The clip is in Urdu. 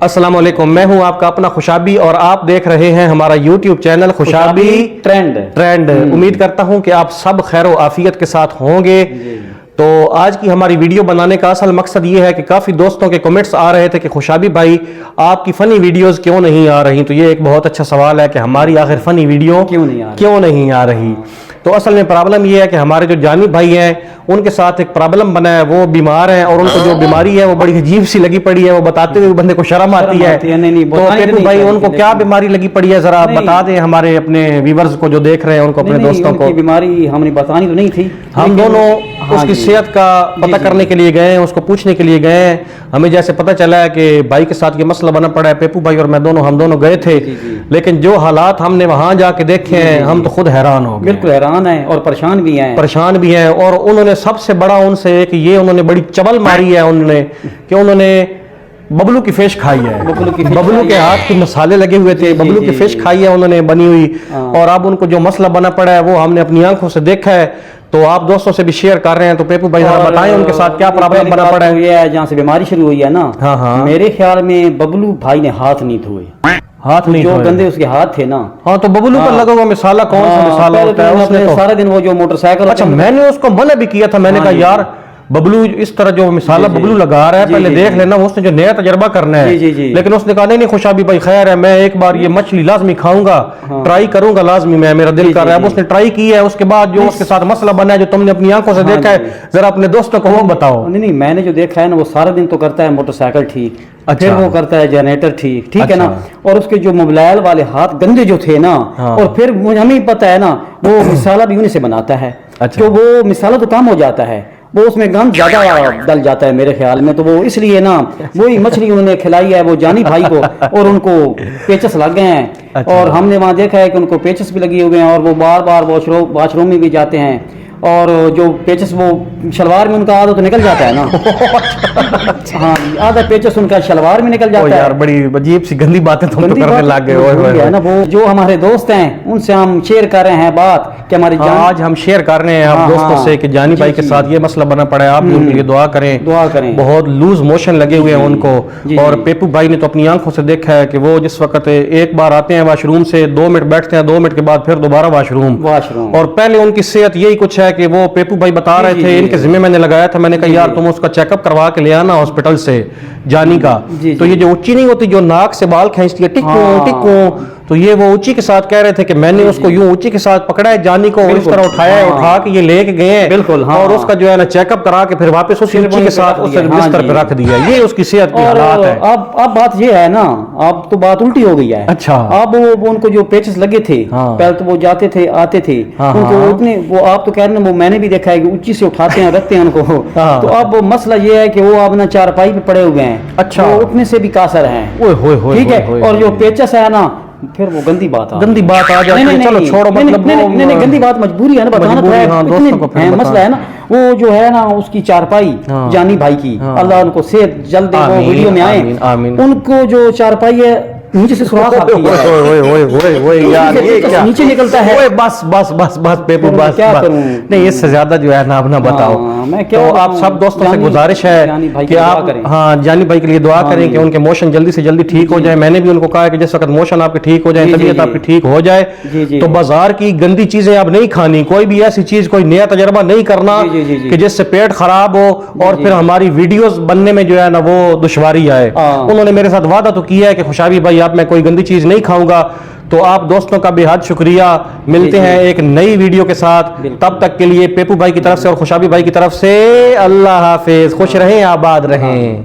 السلام علیکم، میں ہوں آپ کا اپنا خوشابی اور آپ دیکھ رہے ہیں ہمارا یوٹیوب چینل خوشابی ٹرینڈ۔ امید کرتا ہوں کہ آپ سب خیر و عافیت کے ساتھ ہوں گے۔ تو آج کی ہماری ویڈیو بنانے کا اصل مقصد یہ ہے کہ کافی دوستوں کے کمنٹس آ رہے تھے کہ خوشابی بھائی آپ کی فنی ویڈیوز کیوں نہیں آ رہی؟ تو یہ ایک بہت اچھا سوال ہے کہ ہماری آخر فنی ویڈیو کیوں نہیں آ رہی؟ تو اصل میں پرابلم یہ ہے کہ ہمارے جو جانی بھائی ہیں ان کے ساتھ ایک پرابلم بنا ہے، وہ بیمار ہیں اور ان کو جو بیماری ہے وہ بڑی عجیب سی لگی پڑی ہے، وہ بتاتے ہوئے بندے کو شرم آتی ہے۔ تو پیپو بھائی ان کو کیا بیماری لگی پڑی ہے ذرا بتا دیں ہمارے اپنے ویورز کو جو دیکھ رہے ہیں ان کو، اپنے دوستوں کو۔ بیماری ہم نے بتانی تو نہیں تھی، ہم دونوں اس کی صحت کا پتہ کرنے کے لیے گئے ہیں، اس کو پوچھنے کے لیے گئے ہیں۔ ہمیں جیسے پتہ چلا ہے کہ بھائی کے ساتھ یہ مسئلہ بنا پڑا ہے، پیپو بھائی اور میں ہم دونوں گئے تھے، لیکن جو حالات ہم نے وہاں جا کے دیکھے ہیں ہم تو خود حیران ہو گئے۔ بالکل حیران ہیں اور پریشان بھی ہیں اور انہوں نے سب سے بڑا ان سے کہ یہ انہوں نے بڑی چبل ماری ہے انہوں نے ببلو کی فش کھائی ہے۔ ببلو کے ہاتھ کے مسالے لگے ہوئے تھے، ببلو کی فش کھائی ہے انہوں نے بنی ہوئی، اور اب ان کو جو مسئلہ بنا پڑا ہے وہ ہم نے اپنی آنکھوں سے دیکھا ہے، تو آپ دوستوں سے بھی شیئر کر رہے ہیں۔ تو پیپو بھائی ذرا بتائیں ان کے ساتھ کیا پرابلم بنا پڑا ہے؟ یہ ہے جہاں سے بیماری شروع ہوئی ہے نا، میرے خیال میں ببلو بھائی نے ہاتھ نہیں دھوئے، جو گندے اس کے ہاتھ تھے نا۔ ہاں تو ببلو پر لگا ہوا مسالہ کون سا مسالہ ہوتا ہے؟ اس نے سارے دن وہ جو موٹر سائیکل، اچھا میں نے اس کو منع بھی کیا تھا، میں نے کہا یار ببلو اس طرح جو مسالہ ببلو لگا رہا ہے پہلے دیکھ لینا، اس نے جو نیا تجربہ کرنا ہے۔ لیکن اس نے کہا نہیں خوشابی بھائی خیر ہے، میں ایک بار یہ مچھلی لازمی کھاؤں گا، ٹرائی کروں گا لازمی، میرا دل کر رہا ہے۔ اب اس نے ٹرائی کی ہے، اس کے بعد جو اس کے ساتھ مسئلہ بنا ہے جو تم نے اپنی آنکھوں سے دیکھا ہے ذرا اپنے دوستوں کو وہ بتاؤ۔ نہیں میں نے جو دیکھا ہے نا، وہ سارا دن تو کرتا ہے موٹر سائیکل ٹھیک، پھر وہ کرتا ہے جنریٹر ٹھیک ہے نا، اور اس کے جو موبائل والے ہاتھ گندے جو تھے نا، اور پھر ہمیں پتہ ہے نا وہ مسالہ بھی انہیں سے بناتا ہے، تو وہ مسالہ تو کام ہو جاتا ہے، وہ اس میں گند زیادہ ڈل جاتا ہے میرے خیال میں، تو وہ اس لیے نا وہی مچھلی انہوں نے کھلائی ہے وہ جانی بھائی کو، اور ان کو پیچس لگ گئے ہیں، اور ہم نے وہاں دیکھا ہے کہ ان کو پیچس بھی لگی ہوئے ہیں، اور وہ بار بار واش روم میں بھی جاتے ہیں، اور جو پیچس وہ شلوار میں ان کا آدھا تو نکل جاتا ہے نا، ہاں آدھا پیچس ان کا شلوار میں نکل جاتا ہے۔ یار بڑی عجیب سی گندی باتیں تم تو کرنے لگ گئے نا۔ وہ جو ہمارے دوست ہیں ان سے ہم شیئر کر رہے ہیں بات کہ ہماری آج ہم شیئر کر رہے ہیں آپ دوستوں سے کہ جانی بھائی کے ساتھ یہ مسئلہ بنا پڑا ہے، آپ بھی ان کے لیے دعا کریں۔ بہت لوز موشن لگے ہوئے ہیں ان کو، اور پیپو بھائی نے تو اپنی آنکھوں سے دیکھا ہے کہ وہ جس وقت ایک بار آتے ہیں واش روم سے 2 منٹ بیٹھتے ہیں، 2 منٹ کے بعد پھر دوبارہ واش روم، اور پہلے ان کی صحت یہی کچھ ہے کہ وہ پیپو بھائی بتا رہے تھے، ان کے ذمہ میں نے لگایا تھا، میں نے کہا یار تم اس کا چیک اپ کروا کے لے آنا ہاسپٹل سے جانی کا۔ تو یہ جو اونچی نہیں ہوتی جو ناک سے بال کھینچتی ہے ٹکوں، تو یہ وہ اونچی کے ساتھ کہہ رہے تھے کہ میں نے اس کو یوں اونچی کے ساتھ پکڑا ہے جانی کو، اس طرح اٹھایا ہے، اٹھا کے یہ لے کے گئے ہیں، اور اس کا جو ہے نا چیک اپ کرا کے پھر واپس اسی اونچی کے ساتھ اس بستر پہ رکھ دیا۔ یہ اس کی صحت کی حالات ہے۔ اب بات یہ ہے نا، اب تو بات الٹی ہو گئی ہے۔ اچھا اب وہ ان کو جو پیچز لگے تھے پہلے تو وہ جاتے تھے آتے تھے، ان کو اتنے وہ آپ تو کہہ رہے ہیں وہ میں نے بھی دیکھا ہے کہ اونچی سے اٹھاتے ہیں رکھتے ہیں ان کو، تو اب مسئلہ یہ ہے کہ وہ اپنا چارپائی پہ پڑے ہوئے ہیں، اچھا وہ اٹھنے سے بھی قاصر ہیں، ٹھیک ہے، اور جو پیچس ہے نا پھر وہ گندی بات آ جاتی ہے۔ چلو چھوڑو، مطلب نہیں گندی بات مجبوری ہے نا بتانا پڑا ہے، مسئلہ ہے نا وہ جو ہے نا اس کی چارپائی جانی بھائی کی، اللہ ان کو صحت جلد دے، وہ ویڈیو میں آئے، ان کو جو چارپائی ہے نیچے سے سوراخ آتی ہے، نیچے نکلتا ہے۔ بس پیپو بس، نہیں اس سے زیادہ جو ہے نا اب نہ بتاؤ۔ تو آپ سب دوستوں سے گزارش ہے کہ آپ جانی بھائی کے لیے دعا کریں کہ ان کے موشن جلدی سے جلدی ٹھیک ہو جائے۔ میں نے بھی ان کو کہا ہے کہ جس وقت موشن آپ کے ٹھیک ہو جائے، طبیعت آپ کی ٹھیک ہو جائے، تو بازار کی گندی چیزیں آپ نہیں کھانی، کوئی بھی ایسی چیز کوئی نیا تجربہ نہیں کرنا کہ جس سے پیٹ خراب ہو اور پھر ہماری ویڈیوز بننے میں جو ہے نا وہ دشواری آئے۔ انہوں نے میرے ساتھ وعدہ تو کیا ہے کہ خوشابی بھائی اب میں کوئی گندی چیز نہیں کھاؤں گا۔ تو آپ دوستوں کا بے حد شکریہ، ملتے ہیں ایک نئی ویڈیو کے ساتھ، تب تک کے لیے پیپو بھائی کی طرف سے اور خوشابی بھائی کی طرف سے اللہ حافظ، خوش رہیں آباد رہیں۔